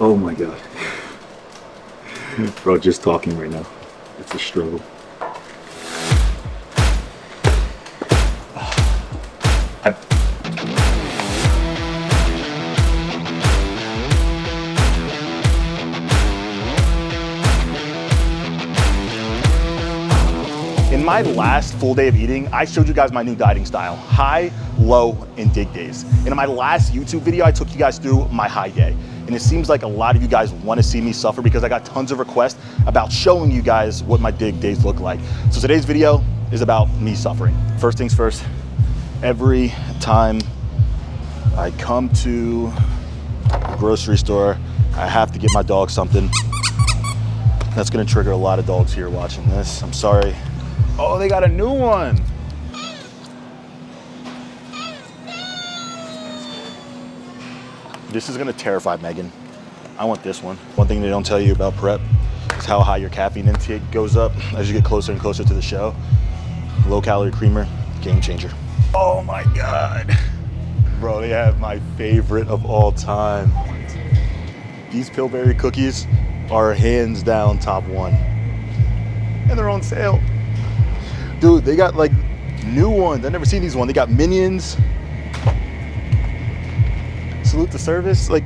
Oh my God. Bro, just talking right now. It's a struggle. In my last full day of eating, I showed you guys my new dieting style: high, low, and dig days. And in my last YouTube video, I took you guys through my high day. And it seems like a lot of you guys want to see me suffer because I got tons of requests about showing you guys what my dig days look like. So today's video is about me suffering. First things first, every time I come to the grocery store, I have to get my dog something. That's gonna trigger a lot of dogs here watching this. I'm sorry. Oh, they got a new one. This is gonna terrify Megan. I want this one. One thing they don't tell you about prep is how high your caffeine intake goes up as you get closer and closer to the show. Low calorie creamer, game changer. Oh my God. Bro, they have my favorite of all time. These Pillsbury cookies are hands down top one. And they're on sale. Dude, they got like new ones. I've never seen these ones. They got Minions. Salute to service. Like,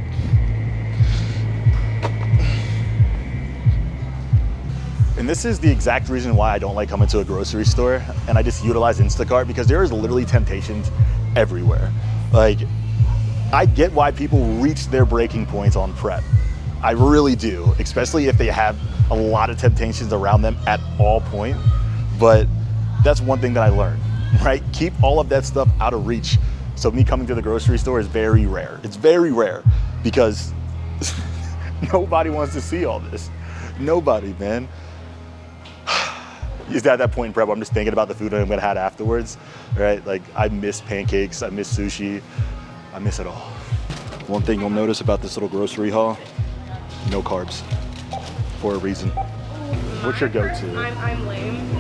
and this is the exact reason why I don't like coming to a grocery store and I just utilize Instacart, because there is literally temptations everywhere. Like, I get why people reach their breaking points on prep. I really do, especially if they have a lot of temptations around them at all point. But that's one thing that I learned, right? Keep all of that stuff out of reach. So me coming to the grocery store is very rare. It's very rare because nobody wants to see all this. Nobody, man. Is at that point in prep, I'm just thinking about the food I'm gonna have afterwards, right? Like, I miss pancakes, I miss sushi, I miss it all. One thing you'll notice about this little grocery haul, no carbs, for a reason. What's your go-to? I'm lame.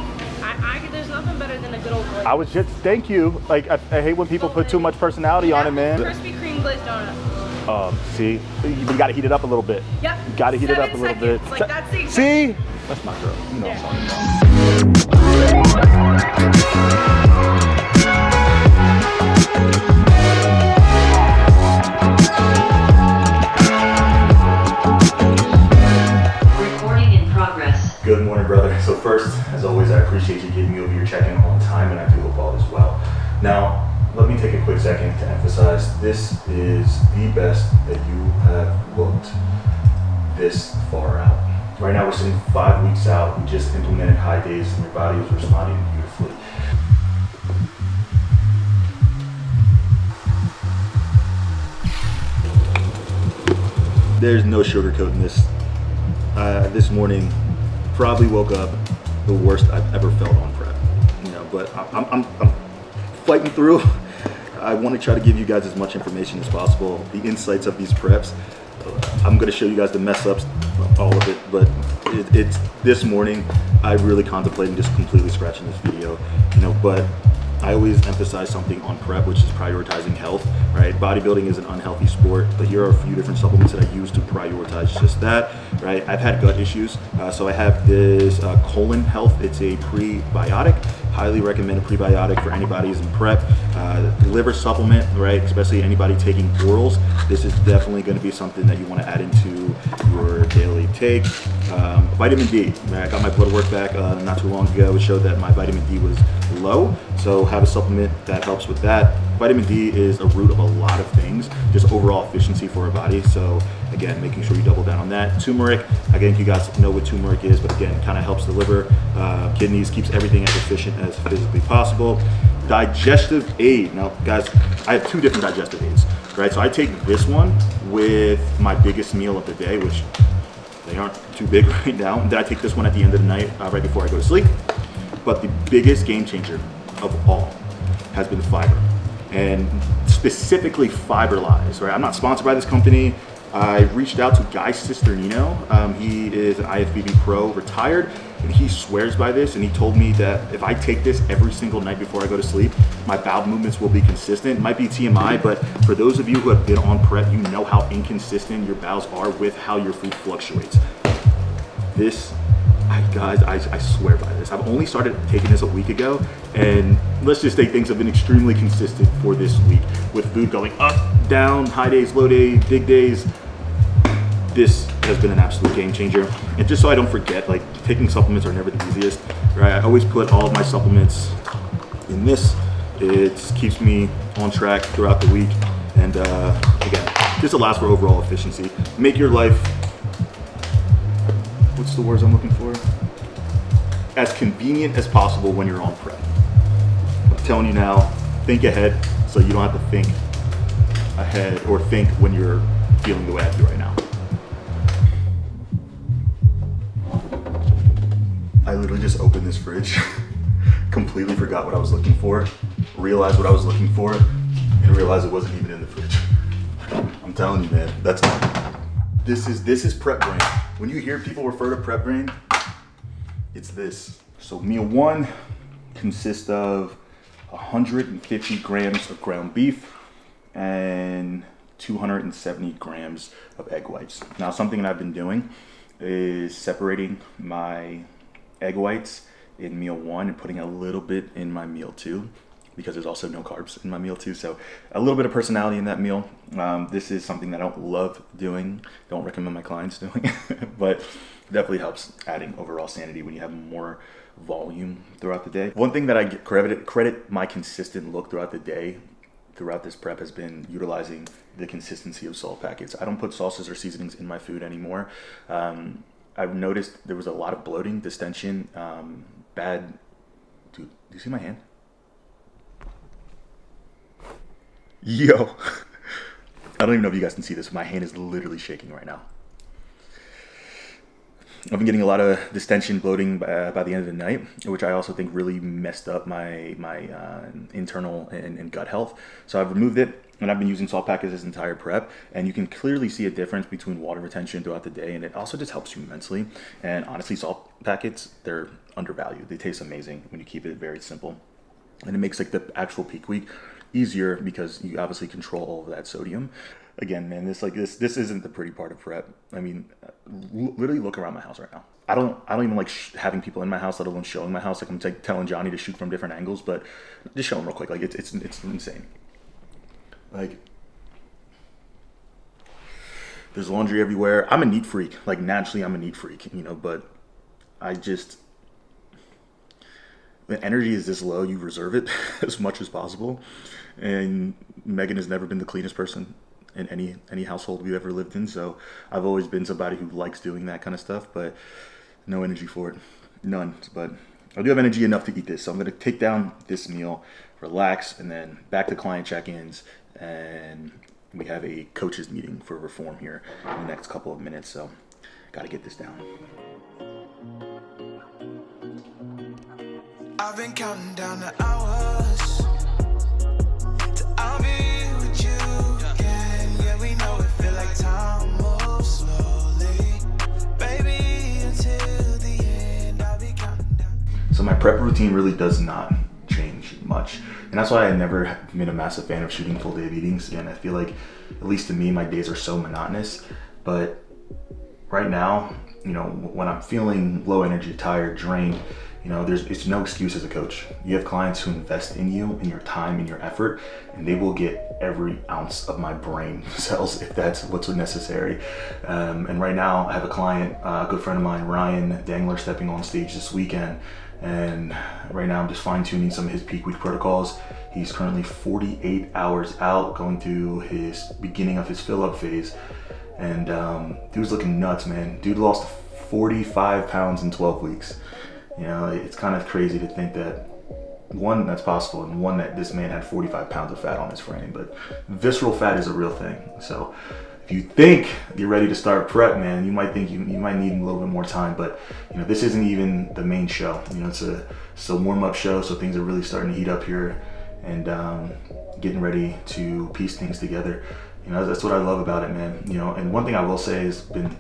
There's nothing better than a good old glaze. I was just, thank you. Like, I hate when people put too much personality on it, man. Krispy Kreme glazed donut. See, you gotta heat it up a little bit. Yep. You gotta heat it up a little bit. Like, that's the See? That's my girl. You know what I'm talking about. Recording in progress. Good morning, brother. So first, as always, I appreciate you giving me over your check-in on time, and I do hope all is well. Now, let me take a quick second to emphasize this is the best that you have looked this far out. Right now, we're sitting 5 weeks out. We just implemented high days, and your body is responding beautifully. There's no sugarcoating this. This morning, probably woke up the worst I've ever felt on prep. You know, but I'm fighting through. I want to try to give you guys as much information as possible, the insights of these preps. I'm going to show you guys the mess ups, all of it, but it's this morning. I really contemplated just completely scratching this video, you know, but I always emphasize something on prep, which is prioritizing health, right? Bodybuilding is an unhealthy sport, but here are a few different supplements that I use to prioritize just that, right? I've had gut issues, so I have this Colon Health. It's a prebiotic. Highly recommend a prebiotic for anybody who's in prep. Liver supplement, right? Especially anybody taking orals. This is definitely going to be something that you want to add into your daily take. Vitamin D. I got my blood work back not too long ago. It showed that my vitamin D was low, so have a supplement that helps with that. Vitamin D is a root of a lot of things, just overall efficiency for our body. So again, making sure you double down on that. Turmeric, again, you guys know what turmeric is, but again, kind of helps the liver, kidneys, keeps everything as efficient as physically possible. Digestive aid. Now, guys, I have two different digestive aids, right? So I take this one with my biggest meal of the day, which they aren't too big right now. And then I take this one at the end of the night, right before I go to sleep. But the biggest game changer of all has been fiber, and specifically Fiberlize, right? I'm not sponsored by this company. I reached out to Guy Cisternino. He is an IFBB pro, retired, and he swears by this. And he told me that if I take this every single night before I go to sleep, my bowel movements will be consistent. It might be TMI, but for those of you who have been on prep, you know how inconsistent your bowels are with how your food fluctuates. This, guys, I swear by this. I've only started taking this a week ago, and let's just say things have been extremely consistent for this week with food going up, down, high days, low days, big days. This has been an absolute game changer. And just so I don't forget, like, taking supplements are never the easiest, right? I always put all of my supplements in this. It keeps me on track throughout the week. And again, this allows for overall efficiency. Make your life, what's the words I'm looking for? As convenient as possible when you're on prep. I'm telling you now, think ahead so you don't have to think ahead or think when you're feeling the way I do right now. I literally just opened this fridge, completely forgot what I was looking for, realized what I was looking for, and realized it wasn't even in the fridge. I'm telling you, man, this is prep brain. When you hear people refer to prep brain, it's this. So meal one consists of 150 grams of ground beef and 270 grams of egg whites. Now, something that I've been doing is separating my egg whites in meal one and putting a little bit in my meal two, because there's also no carbs in my meal too. So a little bit of personality in that meal. This is something that I don't love doing, don't recommend my clients doing, but definitely helps adding overall sanity when you have more volume throughout the day. One thing that I get credit my consistent look throughout the day, throughout this prep, has been utilizing the consistency of salt packets. I don't put sauces or seasonings in my food anymore. I've noticed there was a lot of bloating, distension, bad, dude, do you see my hand? Yo, I don't even know if you guys can see this, but my hand is literally shaking right now. I've been getting a lot of distension, bloating by the end of the night, which I also think really messed up my internal and gut health. So I've removed it, and I've been using salt packets this entire prep, and you can clearly see a difference between water retention throughout the day, and it also just helps you mentally. And honestly, salt packets, they're undervalued. They taste amazing when you keep it very simple, and it makes like the actual peak week easier because you obviously control all of that sodium. Again, man, this isn't the pretty part of prep. I mean, literally look around my house right now. I don't even like having people in my house, let alone showing my house. Like, I'm telling Johnny to shoot from different angles, but just show him real quick. Like, it's insane. Like, there's laundry everywhere. I'm a neat freak. Like, naturally, I'm a neat freak, you know, but when energy is this low, you reserve it as much as possible. And Megan has never been the cleanest person in any household we've ever lived in. So I've always been somebody who likes doing that kind of stuff, but no energy for it. None. But I do have energy enough to eat this. So I'm going to take down this meal, relax, and then back to client check-ins. And we have a coaches meeting for reform here in the next couple of minutes. So got to get this down. I've been counting down the hours till I'll be with you again. Yeah, we know it feel like time moves slowly, baby, until the end. I'll be counting down. So my prep routine really does not change much, and that's why I never been a massive fan of shooting full day of eatings. Again, I feel like, at least to me, my days are so monotonous. But right now, you know, when I'm feeling low energy, tired, drained, you know, it's no excuse as a coach. You have clients who invest in you, in your time, in your effort, and they will get every ounce of my brain cells if that's what's necessary. And right now I have a client, a good friend of mine, Ryan Dangler, stepping on stage this weekend. And right now I'm just fine tuning some of his peak week protocols. He's currently 48 hours out, going through his beginning of his fill-up phase. And dude's looking nuts, man. Dude lost 45 pounds in 12 weeks. You know, it's kind of crazy to think that, one, that's possible, and one, that this man had 45 pounds of fat on his frame. But visceral fat is a real thing. So if you think you're ready to start prep, man, you might think you might need a little bit more time. But, you know, this isn't even the main show. You know, it's a warm-up show, so things are really starting to heat up here, and getting ready to piece things together. You know, that's what I love about it, man. You know, and one thing I will say has been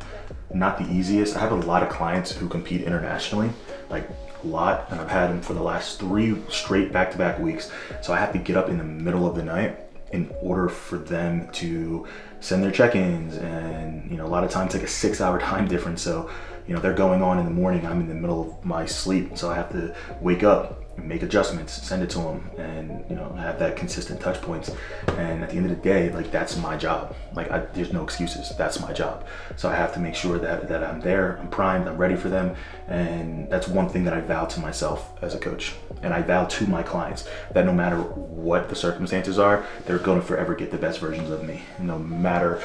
not the easiest. I have a lot of clients who compete internationally, like a lot, and I've had them for the last 3 straight back-to-back weeks. So I have to get up in the middle of the night in order for them to send their check-ins, and you know, a lot of times like a 6-hour time difference. So you know, they're going on in the morning, I'm in the middle of my sleep, so I have to wake up, make adjustments, send it to them, and you know, have that consistent touch points. And at the end of the day, like, that's my job. Like, there's no excuses. That's my job. So I have to make sure that I'm there, I'm primed, I'm ready for them. And that's one thing that I vow to myself as a coach, and I vow to my clients, that no matter what the circumstances are, they're going to forever get the best versions of me. No matter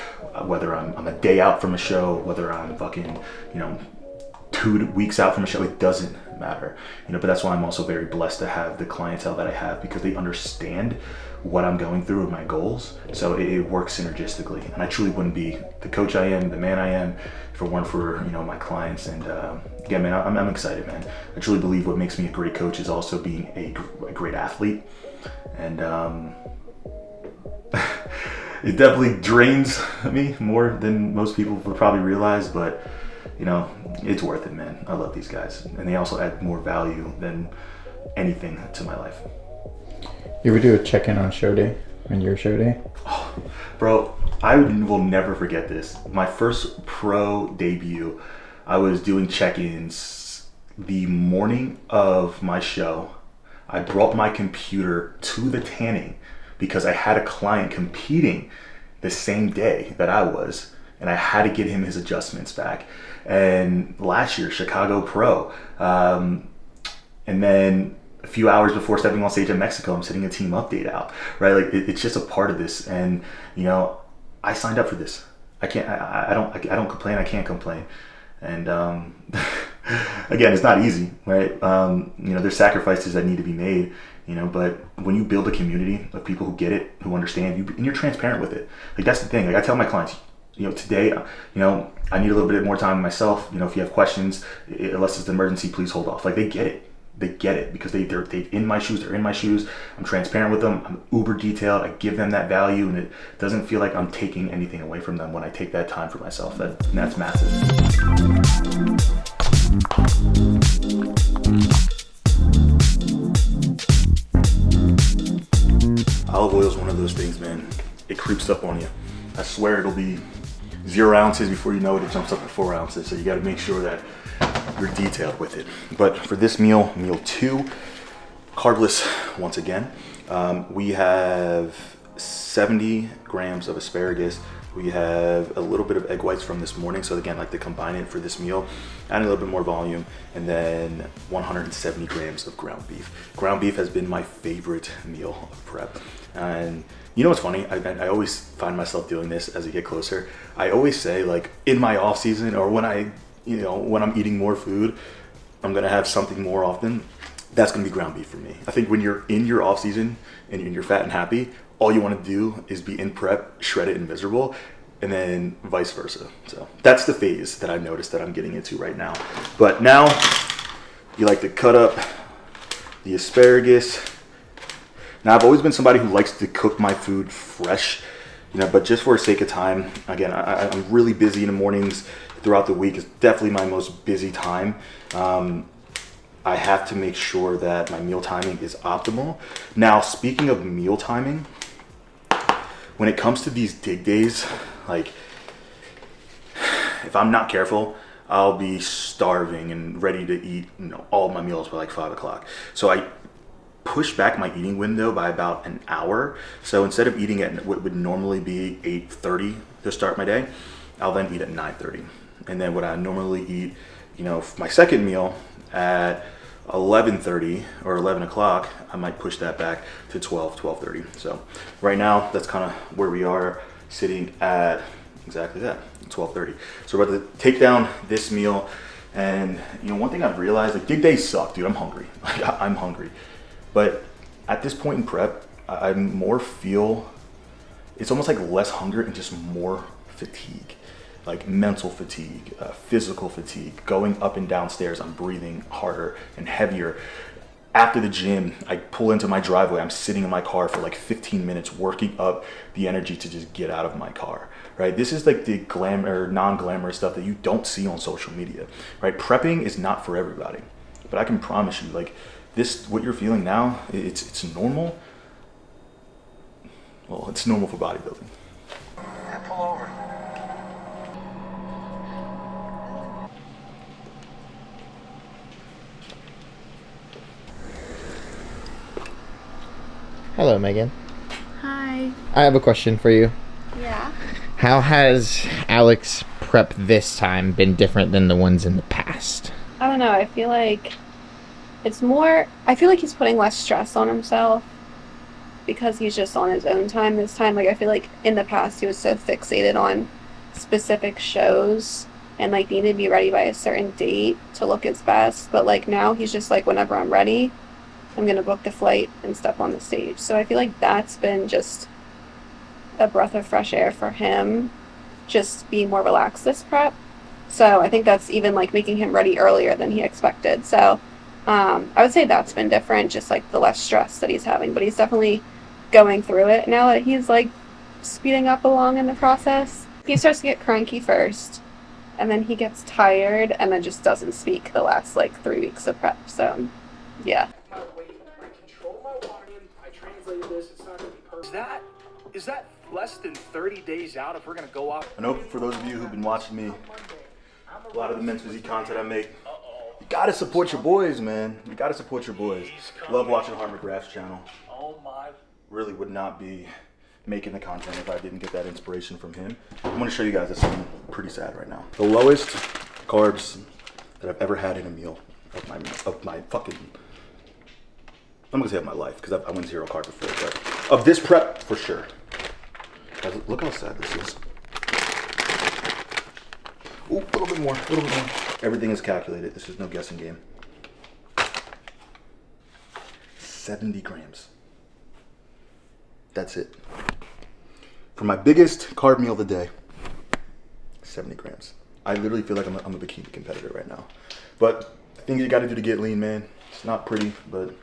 whether I'm a day out from a show, whether I'm fucking, you know, 2 weeks out from a show, it doesn't matter, you know. But that's why I'm also very blessed to have the clientele that I have, because they understand what I'm going through with my goals. So it works synergistically, and I truly wouldn't be the coach I am, the man I am, if it weren't for, you know, my clients. And yeah, man, I'm excited, man. I truly believe what makes me a great coach is also being a great athlete, and it definitely drains me more than most people would probably realize, but you know, it's worth it, man. I love these guys, and they also add more value than anything to my life. You ever do a check-in on show day, on your show day? Oh, bro, I will never forget this. My first pro debut, I was doing check-ins the morning of my show. I brought my computer to the tanning because I had a client competing the same day that I was, and I had to get him his adjustments back. And last year, Chicago Pro, and then a few hours before stepping on stage in Mexico, I'm sending a team update out, right? Like, it's just a part of this. And you know, I signed up for this. I don't complain. I can't complain. And again, it's not easy, right? You know, there's sacrifices that need to be made, you know, but when you build a community of people who get it, who understand you, and you're transparent with it, like, that's the thing. Like, I tell my clients, you know, today, you know, I need a little bit more time myself. You know, if you have questions, unless it's an emergency, please hold off. Like, they get it. They get it because they're in my shoes. They're in my shoes. I'm transparent with them. I'm uber detailed. I give them that value, and it doesn't feel like I'm taking anything away from them when I take that time for myself. That's massive. Olive oil is one of those things, man. It creeps up on you. I swear it'll be 0 ounces before you know it jumps up to 4 ounces. So you got to make sure that you're detailed with it. But for this meal 2, carbless once again, we have 70 grams of asparagus. We have a little bit of egg whites from this morning. So again, like to combine it for this meal, add a little bit more volume, and then 170 grams of ground beef. Ground beef has been my favorite meal of prep. And you know what's funny? I always find myself doing this as I get closer. I always say, like, in my off season, or when I'm eating more food, I'm gonna have something more often. That's gonna be ground beef for me. I think when you're in your off season and you're fat and happy, all you want to do is be in prep, shredded and miserable, and then vice versa. So that's the phase that I've noticed that I'm getting into right now. But now you like to cut up the asparagus. Now, I've always been somebody who likes to cook my food fresh, you know, but just for the sake of time, again, I'm really busy in the mornings. Throughout the week is definitely my most busy time. I have to make sure that my meal timing is optimal. Now, speaking of meal timing, when it comes to these dig days, like, if I'm not careful, I'll be starving and ready to eat, you know, all of my meals by like 5 o'clock. So I push back my eating window by about an hour. So instead of eating at what would normally be 8:30 to start my day, I'll then eat at 9:30. And then what I normally eat, you know, my second meal at 11:30 or 11 o'clock, I might push that back to 12:30. So right now, that's kind of where we are, sitting at exactly that, 12:30. So we're about to take down this meal. And, you know, one thing I've realized, like, dig days suck, dude. I'm hungry. Like, I'm hungry. But at this point in prep, I more feel, it's almost like less hunger and just more fatigue. Like mental fatigue, physical fatigue, going up and down stairs, I'm breathing harder and heavier. after the gym, I pull into my driveway, I'm sitting in my car for like 15 minutes working up the energy to just get out of my car, right? This is like the glamour, non-glamorous stuff that you don't see on social media, right? Prepping is not for everybody, but I can promise you, like this, what you're feeling now, it's normal. Well, it's normal for bodybuilding. Pull over. Hello, Megan. Hi. I have a question for you. Yeah. How has Alex prep this time been different than the ones in the past? I don't know. I feel like it's more, I feel like he's putting less stress on himself because he's just on his own time this time. Like, I feel like in the past he was so fixated on specific shows and like needed to be ready by a certain date to look his best. But like now he's just like, whenever I'm ready, I'm going to book the flight and step on the stage. So I feel like that's been just a breath of fresh air for him, just being more relaxed this prep. So I think that's even like making him ready earlier than he expected. So I would say that's been different, just like the less stress that he's having. But he's definitely going through it now that he's like speeding up along in the process. He starts to get cranky first, and then he gets tired, and then just doesn't speak the last like 3 weeks of prep. So yeah. My weight, I control my volume, I translated this, it's not gonna be perfect. Is that less than 30 days out if we're gonna go off? I know for those of you who've been watching me, a lot of the men's physique content I make, you gotta support your boys, man. You gotta support your boys. Love watching Harm McGrath's channel. Oh my. Really would not be making the content if I didn't get that inspiration from him. I'm gonna show you guys something pretty sad right now. The lowest carbs that I've ever had in a meal of my fucking, I'm gonna say of my life, because I went 0 carb before, but of this prep, for sure. Guys, look how sad this is. Ooh, a little bit more, a little bit more. Everything is calculated. This is no guessing game. 70 grams. That's it. For my biggest carb meal of the day, 70 grams. I literally feel like I'm a bikini competitor right now. But the things you gotta do to get lean, man, it's not pretty, but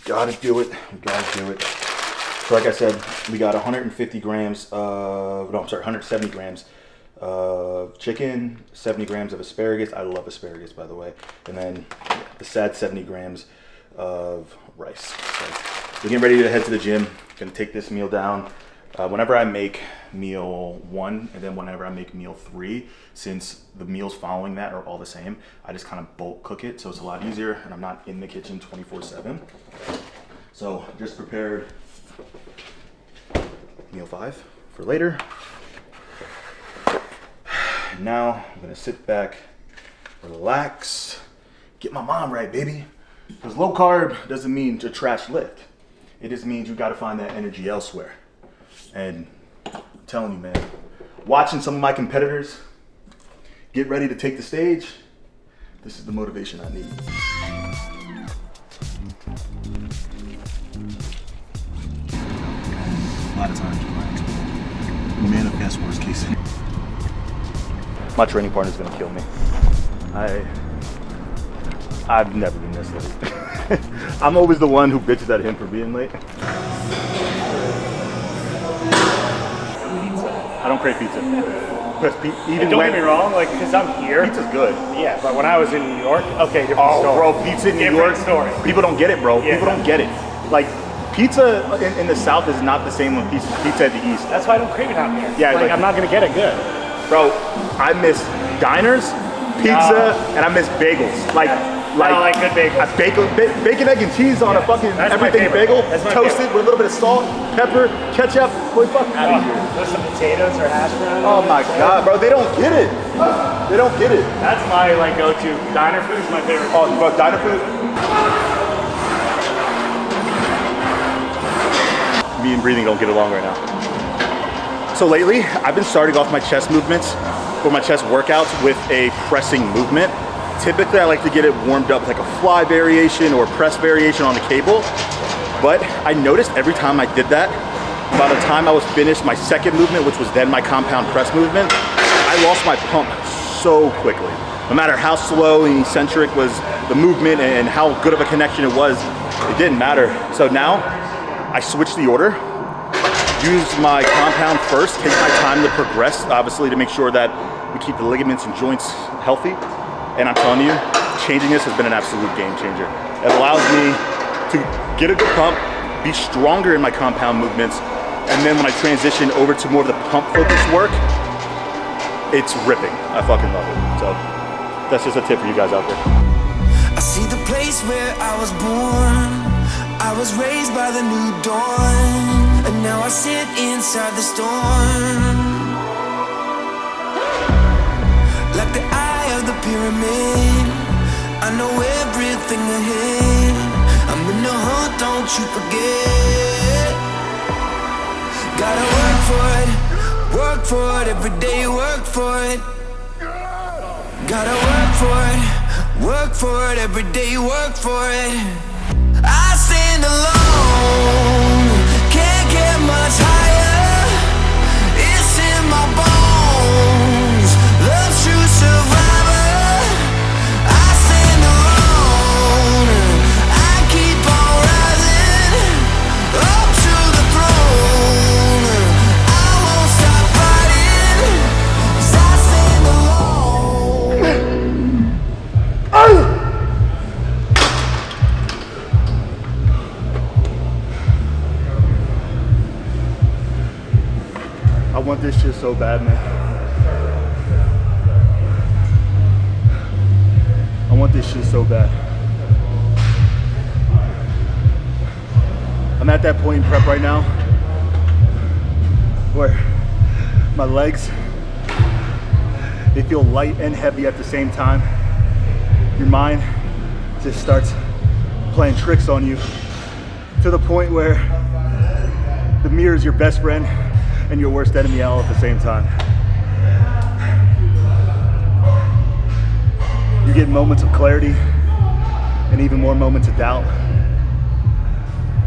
gotta do it. We gotta do it. So like I said, we got 150 grams of, no, I'm sorry, 170 grams of chicken, 70 grams of asparagus. I love asparagus, by the way. And then the sad 70 grams of rice. So we're getting ready to head to the gym. Gonna take this meal down. Whenever I make meal 1 and then whenever I make meal 3, since the meals following that are all the same, I just kind of bulk cook it, so it's a lot easier and I'm not in the kitchen 24/7. So just prepared meal 5 for later. And now I'm gonna sit back, relax, get my mom right, baby. Because low carb doesn't mean to trash lift. It just means you gotta find that energy elsewhere. And I'm telling you, man, watching some of my competitors get ready to take the stage, this is the motivation I need. A lot of times, manifest worst case scenario. My training partner's gonna kill me. I've never been this late. I'm always the one who bitches at him for being late. I don't crave pizza. Even don't get me wrong, like, because I'm here. Pizza's good. Yeah, but when I was in New York, okay, different story. Bro, pizza in New York. Story. People don't get it, bro. Yeah. People don't get it. Like, pizza in the South is not the same with pizza at the East. That's why I don't crave it out here. Yeah, like I'm not gonna get it good. Bro, I miss diners, pizza, and I miss bagels. Like good bagels. Bacon, egg, and cheese on a fucking everything bagel, toasted with a little bit of salt, pepper, ketchup. Boy, fuck out of here. With some potatoes or hash browns. Oh my god, bro, they don't get it. They don't get it. That's my like go-to. Diner food is my favorite. Oh, bro, diner food. Me and breathing don't get along right now. So lately, I've been starting off my chest movements or my chest workouts with a pressing movement. Typically, I like to get it warmed up with like a fly variation or press variation on the cable. But I noticed every time I did that, by the time I was finished my second movement, which was then my compound press movement, I lost my pump so quickly. no matter how slow and eccentric was the movement and how good of a connection it was, it didn't matter. So now I switched the order, use my compound first, take my time to progress, obviously to make sure that we keep the ligaments and joints healthy. And I'm telling you, changing this has been an absolute game changer. It allows me to get a good pump, be stronger in my compound movements, and then when I transition over to more of the pump focused work, it's ripping. I fucking love it. So that's just a tip for you guys out there. I see the place where I was born. I was raised by the new dawn, and now I sit inside the storm. Like the eye of the pyramid, I know everything ahead. I'm in the hunt, don't you forget. Gotta work for it, every day work for it. Gotta work for it, every day work for it. I stand alone, can't get much higher. It's in my bones, love's true survivor. I stand alone, I keep on rising up to the throne. I won't stop fighting, 'cause I stand alone. I want this shit so bad, man. I want this shit so bad. I'm at that point in prep right now where my legs, they feel light and heavy at the same time. Your mind just starts playing tricks on you to the point where the mirror is your best friend and your worst enemy all at the same time. You get moments of clarity and even more moments of doubt.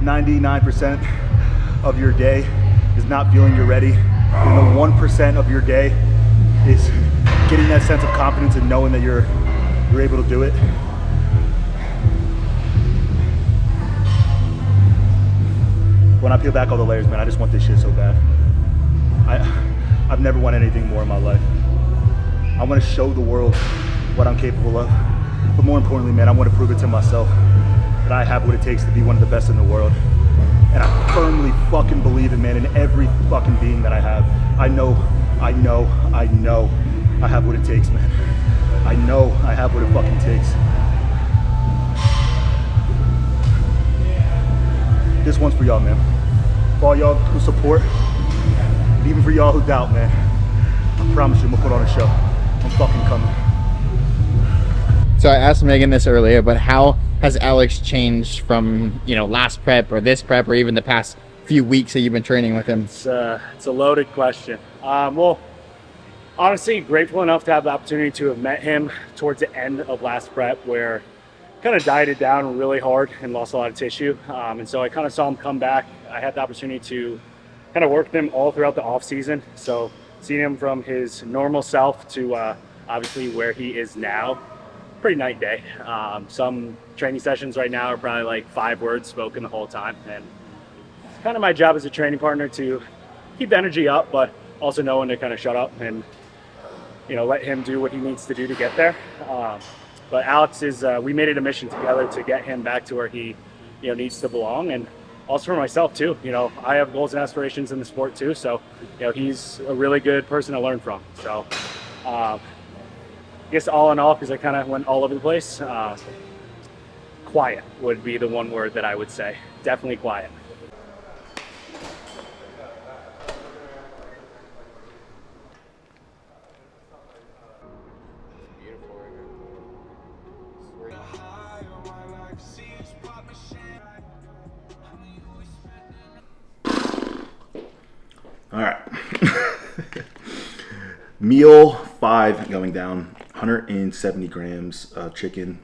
99% of your day is not feeling you're ready, and the 1% of your day is getting that sense of confidence and knowing that you're able to do it. When I peel back all the layers, man, I just want this shit so bad. I've never wanted anything more in my life. I want to show the world what I'm capable of. But more importantly, man, I want to prove it to myself that I have what it takes to be one of the best in the world. And I firmly fucking believe it, man, in every fucking being that I have. I know I have what it takes, man. I know I have what it fucking takes. This one's for y'all, man. For all y'all who support, even for y'all who doubt, man, I promise you I'm gonna put on a show. I'm fucking coming. So I asked Megan this earlier, but how has Alex changed from, you know, last prep or this prep or even the past few weeks that you've been training with him? It's a loaded question. Well, honestly, grateful enough to have the opportunity to have met him towards the end of last prep, where kind of dieted down really hard and lost a lot of tissue. And so I kind of saw him come back. I had the opportunity to kind of work with him all throughout the off season. So seeing him from his normal self to obviously where he is now, pretty night and day. Some training sessions right now are probably like 5 words spoken the whole time. And it's kind of my job as a training partner to keep the energy up, but also know when to kind of shut up and, you know, let him do what he needs to do to get there. But Alex is, we made it a mission together to get him back to where he, you know, needs to belong. And also for myself too, you know, I have goals and aspirations in the sport too. So, you know, he's a really good person to learn from. So, I guess all in all, because I kind of went all over the place, quiet would be the one word that I would say. Definitely quiet. All right. Meal 5 going down, 170 grams of chicken.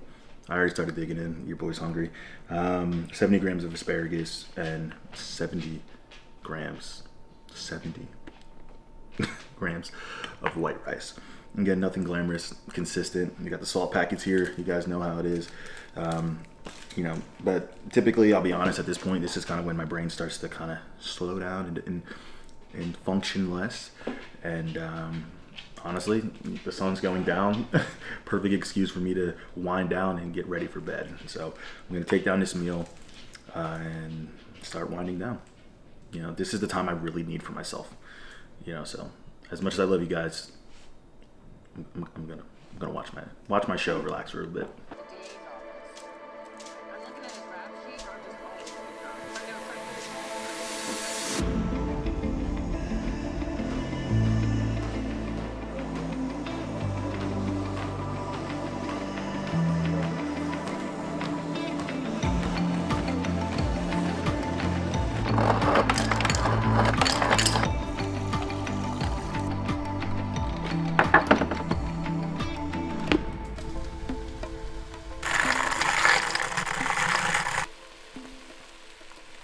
I already started digging in. Your boy's hungry. 70 grams of asparagus and 70 grams of white rice. Again, nothing glamorous, consistent. You got the salt packets here. You guys know how it is. You know, but typically, I'll be honest, at this point, this is kind of when my brain starts to kind of slow down and function less. And honestly, the sun's going down. Perfect excuse for me to wind down and get ready for bed. So I'm going to take down this meal and start winding down. You know, this is the time I really need for myself. You know, so as much as I love you guys, I'm gonna watch my show, relax for a bit.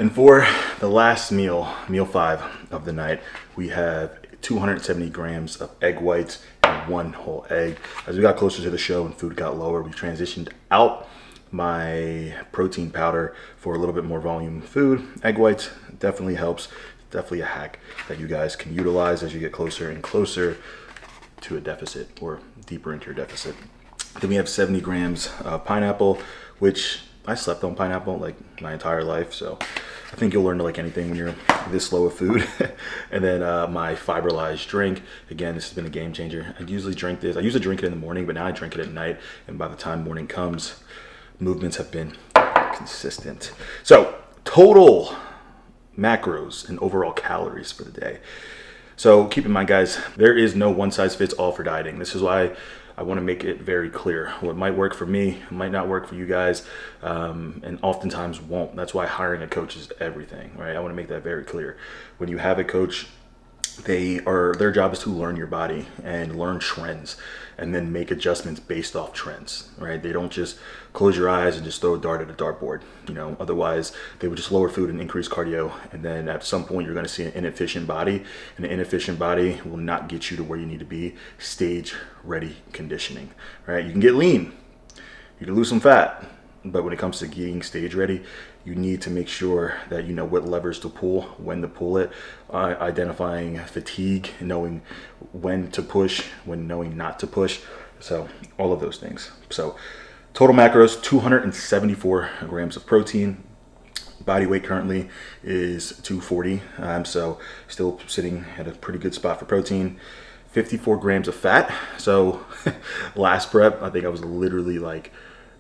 And for the last meal, meal 5 of the night, we have 270 grams of egg whites and 1 whole egg. As we got closer to the show and food got lower, we transitioned out my protein powder for a little bit more volume food. Egg whites definitely helps. Definitely a hack that you guys can utilize as you get closer and closer to a deficit or deeper into your deficit. Then we have 70 grams of pineapple, which I slept on pineapple like my entire life, so I think you'll learn to like anything when you're this low of food. And then my fibrillized drink. Again, this has been a game changer. I usually drink this. I used to drink it in the morning, but now I drink it at night. And by the time morning comes, movements have been consistent. So total macros and overall calories for the day. So keep in mind, guys, there is no one size fits all for dieting. This is why I want to make it very clear. What might work for me might not work for you guys, and oftentimes won't. That's why hiring a coach is everything, right? I want to make that very clear. When you have a coach, their job is to learn your body and learn trends and then make adjustments based off trends, right? They don't just close your eyes and just throw a dart at a dartboard. You know, otherwise they would just lower food and increase cardio, and then at some point you're going to see an inefficient body, and an inefficient body will not get you to where you need to be. Stage ready conditioning, right? You can get lean, you can lose some fat, but when it comes to getting stage ready, you need to make sure that you know what levers to pull, when to pull it, identifying fatigue, knowing when to push, when knowing not to push. So all of those things. So total macros, 274 grams of protein. Body weight currently is 240. So still sitting at a pretty good spot for protein. 54 grams of fat. So last prep, I think I was literally like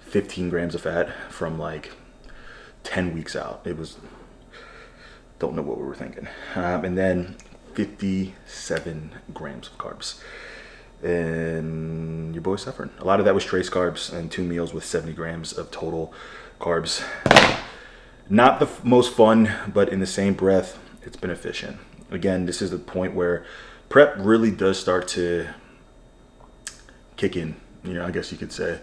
15 grams of fat from like 10 weeks out. It was, don't know what we were thinking. And then 57 grams of carbs. And your boy suffered. A lot of that was trace carbs and 2 meals with 70 grams of total carbs. Not the most fun, but in the same breath, it's been efficient. Again, this is the point where prep really does start to kick in, you know, I guess you could say.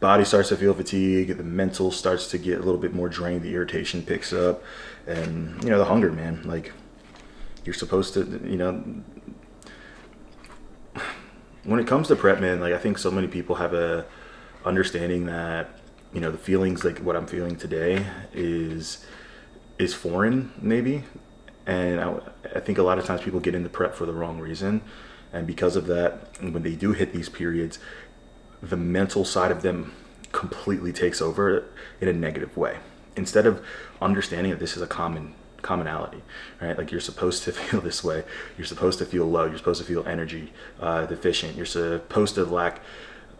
Body starts to feel fatigue, the mental starts to get a little bit more drained, the irritation picks up, and, you know, the hunger, man. Like, you're supposed to, you know, when it comes to prep, man, like, I think so many people have a understanding that, you know, the feelings like what I'm feeling today is foreign, maybe. And I think a lot of times people get into prep for the wrong reason. And because of that, when they do hit these periods, the mental side of them completely takes over in a negative way. Instead of understanding that this is a commonality, right? Like, you're supposed to feel this way. You're supposed to feel low. You're supposed to feel energy deficient. You're supposed to lack,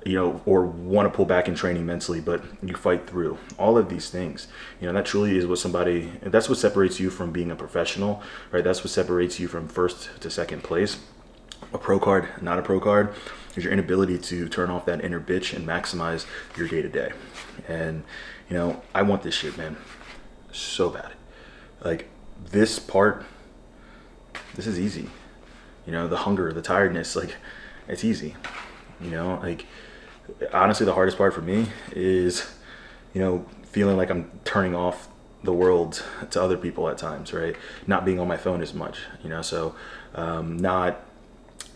you know, or want to pull back in training mentally, but you fight through all of these things. You know, that truly is that's what separates you from being a professional, right? That's what separates you from first to second place. A pro card, not a pro card, is your inability to turn off that inner bitch and maximize your day to day. And, you know, I want this shit, man, so bad. Like, this part, this is easy. You know, the hunger, the tiredness, like, it's easy. You know, like, honestly, the hardest part for me is, you know, feeling like I'm turning off the world to other people at times, right? Not being on my phone as much, you know, so not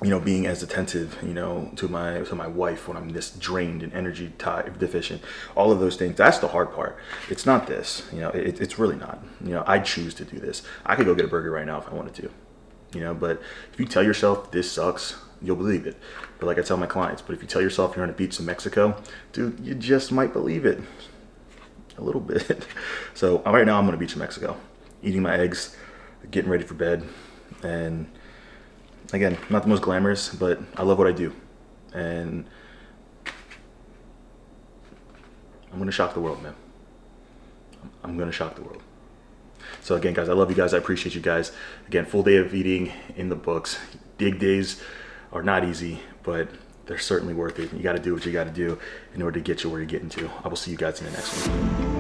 you know, being as attentive, you know, to my wife when I'm this drained and energy deficient, all of those things. That's the hard part. It's not this, you know, it's really not. You know, I choose to do this. I could go get a burger right now if I wanted to, you know, but if you tell yourself this sucks, you'll believe it. But like I tell my clients, but if you tell yourself you're on a beach in Mexico, dude, you just might believe it a little bit. So right now I'm on a beach in Mexico, eating my eggs, getting ready for bed, and again, not the most glamorous, but I love what I do. And I'm gonna shock the world, man. I'm gonna shock the world. So again, guys, I love you guys. I appreciate you guys. Again, full day of eating in the books. Dig days are not easy, but they're certainly worth it. You gotta do what you gotta do in order to get you where you're getting to. I will see you guys in the next one.